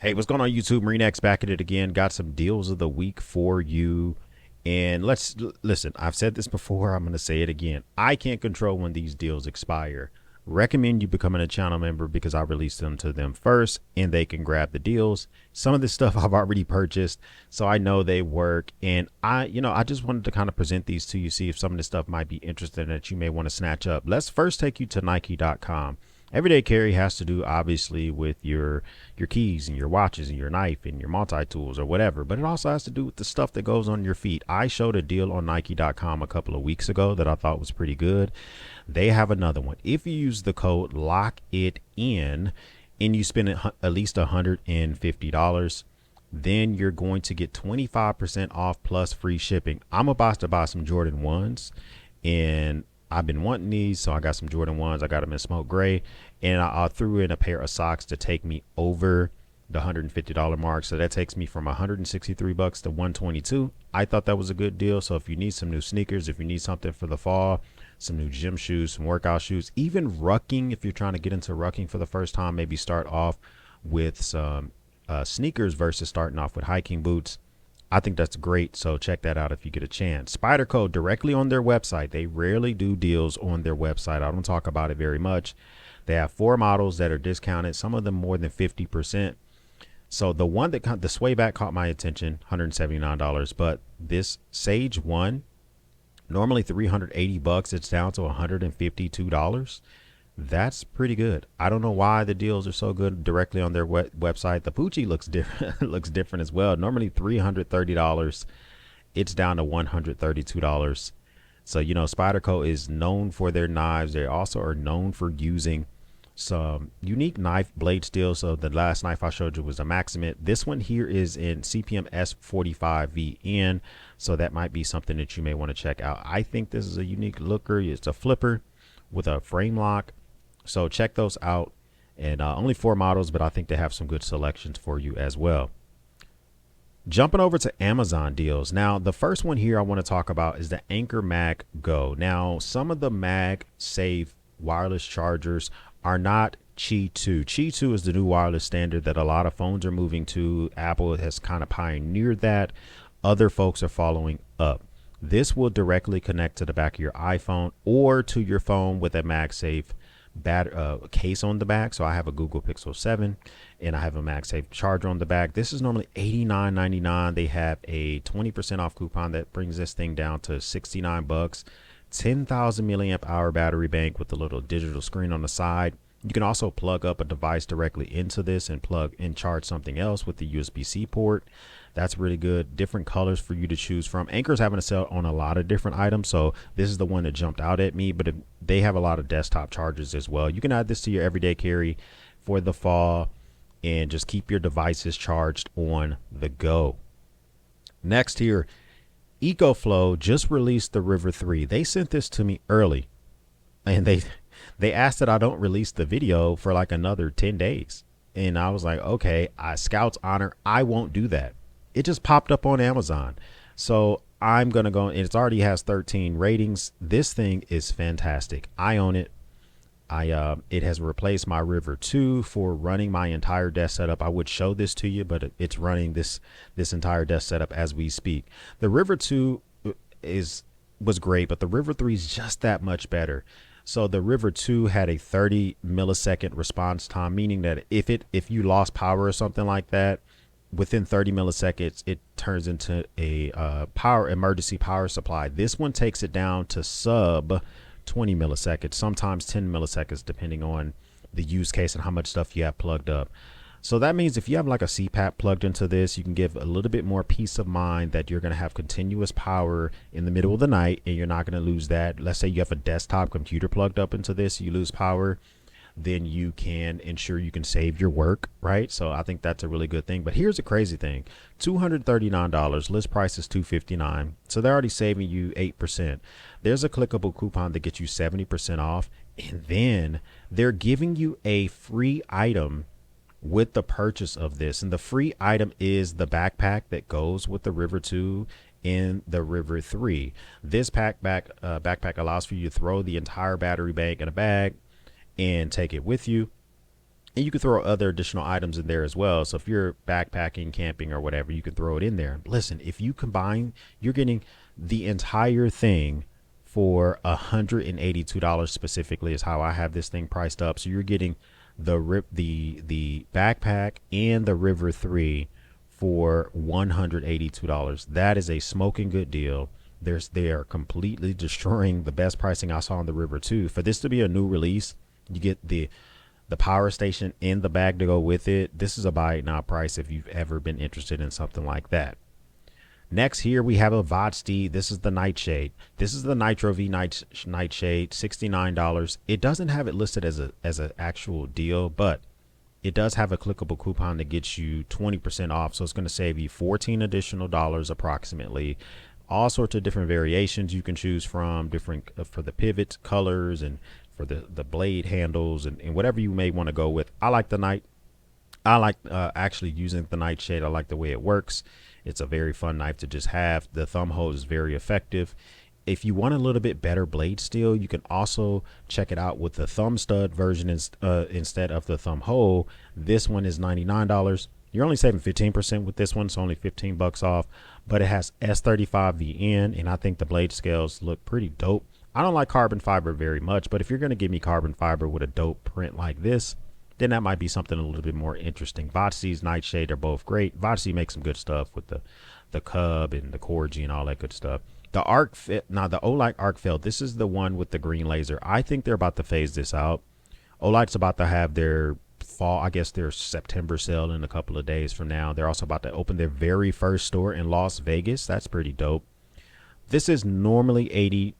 Hey, what's going on YouTube? Marine X back at it again. Got some deals of the week for you. And listen, I've said this before. I'm going to say it again. I can't control when these deals expire. Recommend you becoming a channel member because I release them to them first and they can grab the deals. Some of this stuff I've already purchased, so I know they work. And I just wanted to kind of present these to you, see if some of this stuff might be interesting that you may want to snatch up. Let's first take you to Nike.com. Everyday carry has to do obviously with your keys and your watches and your knife and your multi-tools or whatever, but it also has to do with the stuff that goes on your feet. I showed a deal on Nike.com a couple of weeks ago that I thought was pretty good. They have another one. If you use the code lock it in and you spend at least $150, then you're going to get 25% off plus free shipping. I'm about to buy some Jordan 1s and I've been wanting these, so I got some Jordan 1s. I got them in smoke gray, and I threw in a pair of socks to take me over the $150 mark. So that takes me from 163 bucks to 122. I thought that was a good deal. So if you need some new sneakers, if you need something for the fall, some new gym shoes, some workout shoes, even rucking, if you're trying to get into rucking for the first time, maybe start off with some sneakers versus starting off with hiking boots. I think that's great. So check that out if you get a chance. Spider Code directly on their website. They rarely do deals on their website. I don't talk about it very much. They have 4 models that are discounted, some of them more than 50%. So the one that the sway back caught my attention, $179, but this Sage one, normally 380 bucks, it's down to $152. That's pretty good. I don't know why the deals are so good directly on their website. The Poochie looks different, looks different as well. Normally $330, it's down to $132. So Spyderco is known for their knives. They also are known for using some unique knife blade steel. So the last knife I showed you was a Maximate. This one here is in CPM S45VN. So that might be something that you may want to check out. I think this is a unique looker. It's a flipper with a frame lock. So check those out. And only 4 models, but I think they have some good selections for you as well. Jumping over to Amazon deals. Now, the first one here I want to talk about is the Anker Mag Go. Now, some of the MagSafe wireless chargers are not Qi 2. Qi 2 is the new wireless standard that a lot of phones are moving to. Apple has kind of pioneered that. Other folks are following up. This will directly connect to the back of your iPhone or to your phone with a MagSafe case on the back. So I have a Google Pixel 7 and I have a MagSafe charger on the back. This is normally $89.99. They have a 20% off coupon that brings this thing down to 69 bucks. 10,000 milliamp hour battery bank with a little digital screen on the side. You can also plug up a device directly into this and plug and charge something else with the USB-C port. That's really good. Different colors for you to choose from. Anker's having a sale on a lot of different items, so this is the one that jumped out at me, but they have a lot of desktop chargers as well. You can add this to your everyday carry for the fall and just keep your devices charged on the go. Next here, EcoFlow just released the River 3. They sent this to me early, and they asked that I don't release the video for like another 10 days. And I was like, okay, Scout's honor, I won't do that. It just popped up on Amazon. So I'm going to go, and it already has 13 ratings. This thing is fantastic. I own it. It has replaced my River 2 for running my entire desk setup. I would show this to you, but it's running this entire desk setup as we speak. The River 2 was great, but the River 3 is just that much better. So the River 2 had a 30 millisecond response time, meaning that if you lost power or something like that, within 30 milliseconds, it turns into a emergency power supply. This one takes it down to sub 20 milliseconds, sometimes 10 milliseconds, depending on the use case and how much stuff you have plugged up. So that means if you have like a CPAP plugged into this, you can give a little bit more peace of mind that you're going to have continuous power in the middle of the night and you're not going to lose that. Let's say you have a desktop computer plugged up into this, you lose power, then you can ensure you can save your work, right? So I think that's a really good thing. But here's the crazy thing: $239, list price is $259, so they're already saving you 8%. There's a clickable coupon that gets you 70% off, and then they're giving you a free item with the purchase of this. And the free item is the backpack that goes with the River 2 in the River 3. This backpack allows for you to throw the entire battery bank in a bag and take it with you. And you can throw other additional items in there as well. So if you're backpacking, camping, or whatever, you can throw it in there. Listen, if you combine, you're getting the entire thing for $182 specifically is how I have this thing priced up. So you're getting the backpack and the River 3 for $182. That is a smoking good deal. They are completely destroying the best pricing I saw on the River 2. For this to be a new release, you get the power station in the bag to go with it. This is a buy it now price if you've ever been interested in something like that. Next here we have a Vodsty. This is the Nightshade. This is the Nitro V Nightshade, $69. It doesn't have it listed as an actual deal, but it does have a clickable coupon that gets you 20% off. So it's going to save you $14 additional approximately. All sorts of different variations you can choose from, different for the pivots, colors, and for the blade handles, and whatever you may want to go with. I like actually using the Nightshade. I like the way it works. It's a very fun knife to just have. The thumb hole is very effective. If you want a little bit better blade steel, you can also check it out with the thumb stud version instead of the thumb hole. This one is $99. You're only saving 15% with this one, so only 15 bucks off, but it has S35 VN, and I think the blade scales look pretty dope. I don't like carbon fiber very much, but if you're going to give me carbon fiber with a dope print like this, then that might be something a little bit more interesting. Vodsty's Nightshade are both great. Vodsty makes some good stuff with the Cub and the Corgi and all that good stuff. The the Olight Arcfeld, this is the one with the green laser. I think they're about to phase this out. Olight's about to have their fall, I guess their September sale in a couple of days from now. They're also about to open their very first store in Las Vegas. That's pretty dope. This is normally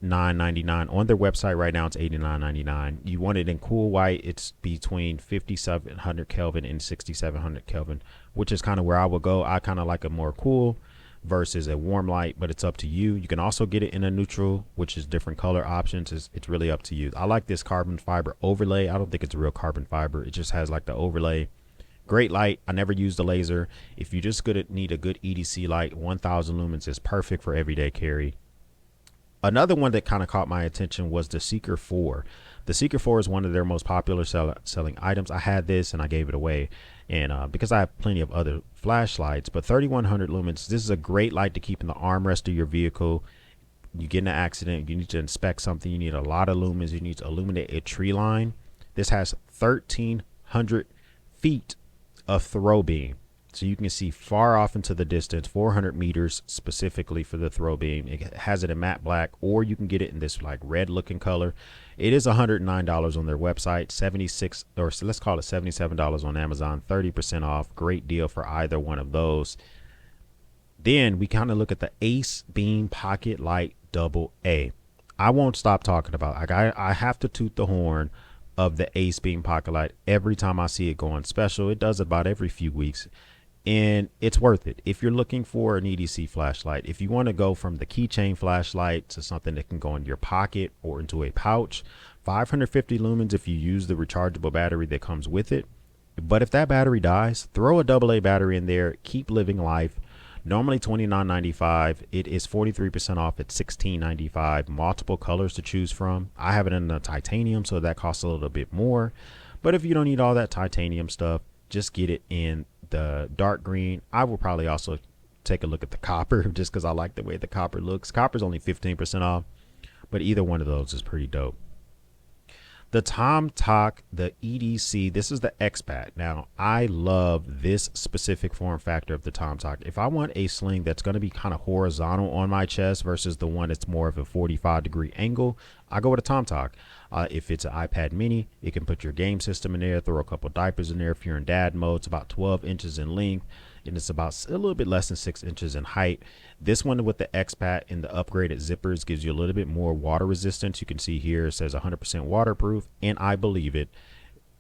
$89.99 on their website right now. It's $89.99. You want it in cool white. It's between 5700 Kelvin and 6700 Kelvin, which is kind of where I would go. I kind of like a more cool versus a warm light, but it's up to you. You can also get it in a neutral, which is different color options. It's really up to you. I like this carbon fiber overlay. I don't think it's a real carbon fiber. It just has like the overlay. Great light. I never used a laser. If you just need a good EDC light, 1000 lumens is perfect for everyday carry. Another one that kind of caught my attention was the Seeker 4. The Seeker 4 is one of their most popular selling items. I had this and I gave it away, and because I have plenty of other flashlights, but 3100 lumens, this is a great light to keep in the armrest of your vehicle. You get in an accident, you need to inspect something, you need a lot of lumens, you need to illuminate a tree line. This has 1300 feet of throw beam, so you can see far off into the distance, 400 meters specifically for the throw beam. It has it in matte black, or you can get it in this like red looking color. It is $109 on their website, 76, or so let's call it $77 on Amazon, 30% off. Great deal for either one of those. Then we kind of look at the Ace Beam Pocket Light Double A. I won't stop talking about it. I have to toot the horn of the Ace Beam Pocket Light every time I see it go on special. It does about every few weeks, and it's worth it if you're looking for an EDC flashlight. If you want to go from the keychain flashlight to something that can go in your pocket or into a pouch, 550 lumens if you use the rechargeable battery that comes with it. But if that battery dies, throw a AA battery in there, keep living life. Normally $29.95. It is 43% off at $16.95. Multiple colors to choose from. I have it in the titanium, so that costs a little bit more, but if you don't need all that titanium stuff, just get it in the dark green. I will probably also take a look at the copper just because I like the way the copper looks. Copper's only 15% off, but either one of those is pretty dope. The TomTok, the EDC, this is the XPAT. Now, I love this specific form factor of the TomTok. If I want a sling that's going to be kind of horizontal on my chest versus the one that's more of a 45-degree angle, I go with a TomTok. If it's an iPad mini, you can put your game system in there, throw a couple diapers in there. If you're in dad mode, it's about 12 inches in length, and it's about a little bit less than 6 inches in height. This one with the XPAT and the upgraded zippers gives you a little bit more water resistance. You can see here it says 100% waterproof, and I believe it.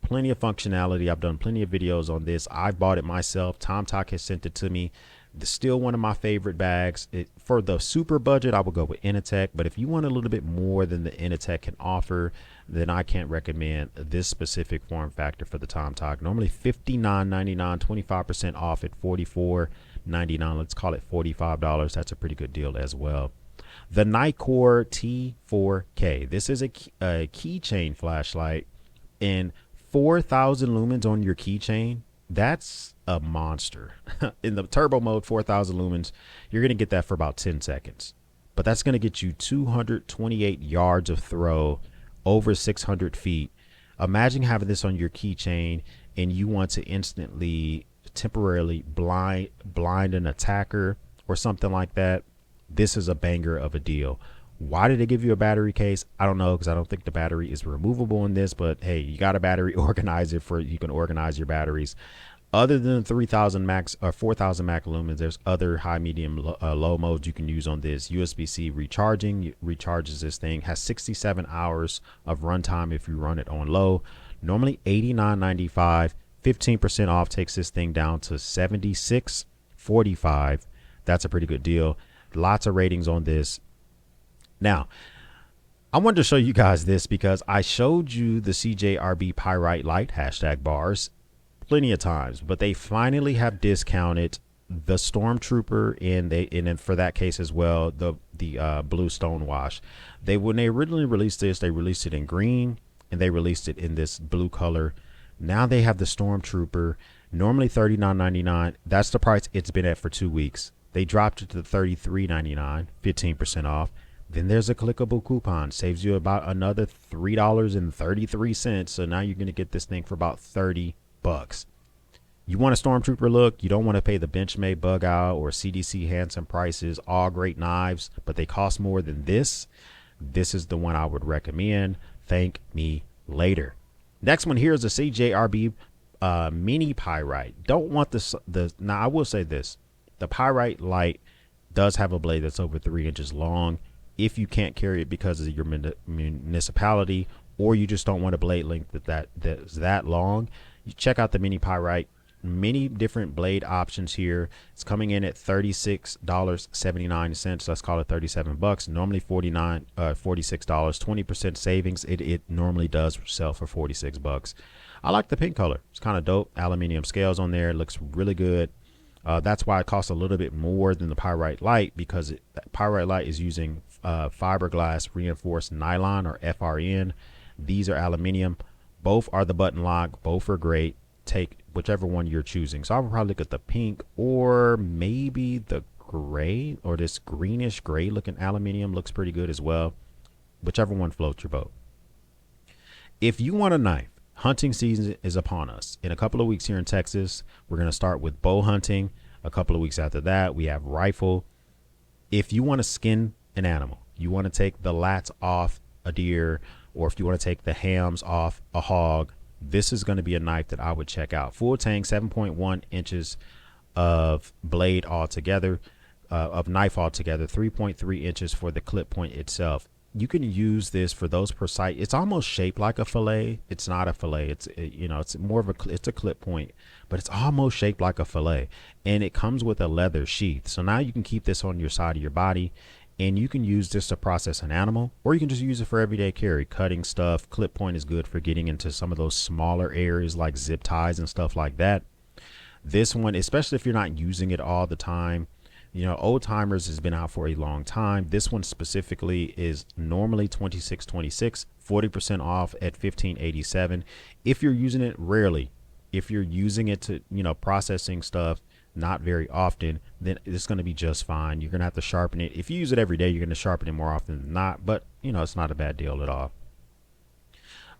Plenty of functionality. I've done plenty of videos on this. I bought it myself. TomTok has sent it to me. It's still one of my favorite bags. For the super budget, I would go with Initech, but if you want a little bit more than the Initech can offer, then I can't recommend this specific form factor for the TomTok. Normally $59.99, 25% off at $44.99. Let's call it $45. That's a pretty good deal as well. The Nikkor T4K. This is a keychain flashlight in 4,000 lumens on your keychain, that's a monster. In the turbo mode, 4,000 lumens, you're going to get that for about 10 seconds. But that's going to get you 228 yards of throw over 600 feet. Imagine having this on your keychain and you want to instantly, temporarily blind an attacker or something like that. This is a banger of a deal. Why did they give you a battery case? I don't know, because I don't think the battery is removable in this, but hey, you got a battery organizer you can organize your batteries. Other than 3,000 max or 4,000 max lumens, there's other high, medium, low modes you can use on this. USB-C recharging recharges this thing, has 67 hours of runtime if you run it on low. Normally $89.95, 15% off takes this thing down to $76.45. That's a pretty good deal. Lots of ratings on this. Now, I wanted to show you guys this because I showed you the CJRB Pyrite Light hashtag bars plenty of times, but they finally have discounted the Stormtrooper and then for that case as well, the blue Stonewash. When they originally released this, they released it in green and they released it in this blue color. Now they have the Stormtrooper, normally $39.99. That's the price it's been at for 2 weeks. They dropped it to $33.99, 15% off. Then there's a clickable coupon, saves you about another $3.33. So now you're going to get this thing for about 30 bucks. You want a Stormtrooper look, you don't want to pay the Benchmade Bug Out or CDC Hansen prices, all great knives, but they cost more than this. This is the one I would recommend. Thank me later. Next one here is the CJRB mini Pyrite. Don't want now I will say this, the Pyrite Light does have a blade that's over 3 inches long. If you can't carry it because of your municipality, or you just don't want a blade length that's that long, you check out the mini Pyrite. Many different blade options here. It's coming in at $36.79. Let's call it 37 bucks. Normally $46. 20% savings. It normally does sell for 46 bucks. I like the pink color. It's kind of dope. Aluminium scales on there. It looks really good. That's why it costs a little bit more than the Pyrite Light, because Pyrite Light is using fiberglass reinforced nylon, or FRN. These are aluminium. Both are the button lock. Both are great. Take whichever one you're choosing. So I would probably look at the pink or maybe the gray, or this greenish gray looking aluminium looks pretty good as well. Whichever one floats your boat. If you want a knife, hunting season is upon us. In a couple of weeks here in Texas, we're going to start with bow hunting. A couple of weeks after that, we have rifle. If you want to skin an animal, you want to take the lats off a deer, or if you want to take the hams off a hog, this is going to be a knife that I would check out. Full tang, 7.1 inches of blade altogether, of knife altogether, 3.3 inches for the clip point itself. You can use this for those precise. It's almost shaped like a fillet. It's not a fillet. It's more of it's a clip point, but it's almost shaped like a fillet, and it comes with a leather sheath. So now you can keep this on your side of your body, and you can use this to process an animal, or you can just use it for everyday carry, cutting stuff. Clip point is good for getting into some of those smaller areas like zip ties and stuff like that. This one, especially if you're not using it all the time, old timers has been out for a long time. This one specifically is normally $26.26, 40% off at $15.87. If you're using it rarely, if you're using it to, processing stuff not very often, then it's going to be just fine. You're going to have to sharpen it. If you use it every day, you're going to sharpen it more often than not, but it's not a bad deal at all.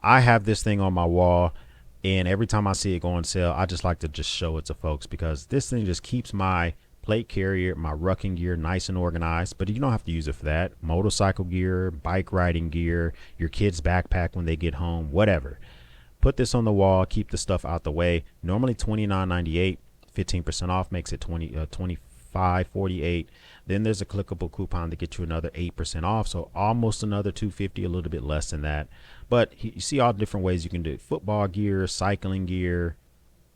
I have this thing on my wall, and every time I see it go on sale, I just like to just show it to folks, because this thing just keeps my plate carrier, my rucking gear nice and organized. But you don't have to use it for that. Motorcycle gear, bike riding gear, your kid's backpack when they get home, whatever. Put this on the wall, keep the stuff out the way. Normally $29.98, 15% off makes it $25.48. Then there's a clickable coupon to get you another 8% off, so almost another $2.50, a little bit less than that. But you see all the different ways you can do it. Football gear, cycling gear,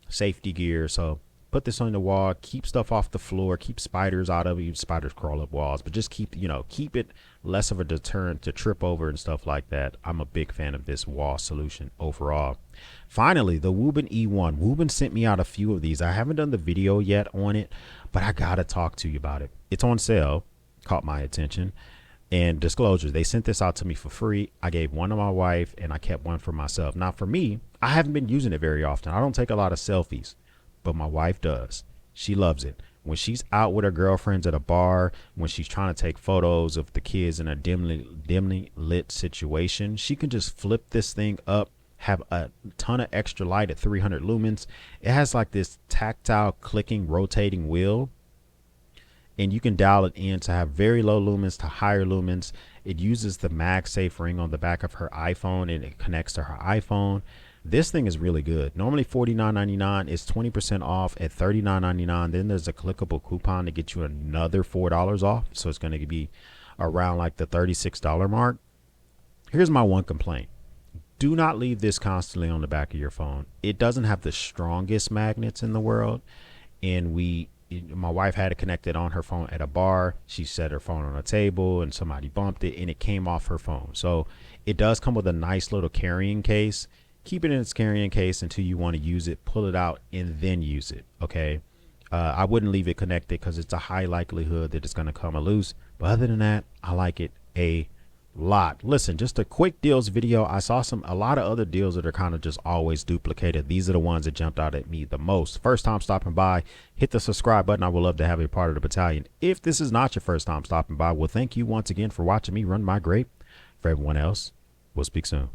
safety gear. So put this on the wall, keep stuff off the floor, keep spiders out of it. Spiders crawl up walls, but just keep it less of a deterrent to trip over and stuff like that. I'm a big fan of this wall solution overall. Finally, the Woobin E1. Woobin sent me out a few of these. I haven't done the video yet on it, but I gotta talk to you about it. It's on sale, caught my attention, And disclosure, they sent this out to me for free. I gave one to my wife and I kept one for myself. Now for me, I haven't been using it very often. I don't take a lot of selfies, but my wife does. She loves it. When she's out with her girlfriends at a bar, when she's trying to take photos of the kids in a dimly lit situation, she can just flip this thing up, have a ton of extra light at 300 lumens. It has like this tactile clicking, rotating wheel, and you can dial it in to have very low lumens to higher lumens. It uses the MagSafe ring on the back of her iPhone and it connects to her iPhone. This thing is really good. Normally $49.99 is 20% off at $39.99. Then there's a clickable coupon to get you another $4 off. So it's going to be around like the $36 mark. Here's my one complaint. Do not leave this constantly on the back of your phone. It doesn't have the strongest magnets in the world. And my wife had it connected on her phone at a bar. She set her phone on a table and somebody bumped it and it came off her phone. So it does come with a nice little carrying case. Keep it in its carrying case until you want to use it. Pull it out and then use it. Okay. I wouldn't leave it connected because it's a high likelihood that it's going to come loose. But other than that, I like it a lot. Listen, just a quick deals video. I saw a lot of other deals that are kind of just always duplicated. These are the ones that jumped out at me the most. First time stopping by, hit the subscribe button. I would love to have you a part of the battalion. If this is not your first time stopping by, well, thank you once again for watching me run my grape. For everyone else, we'll speak soon.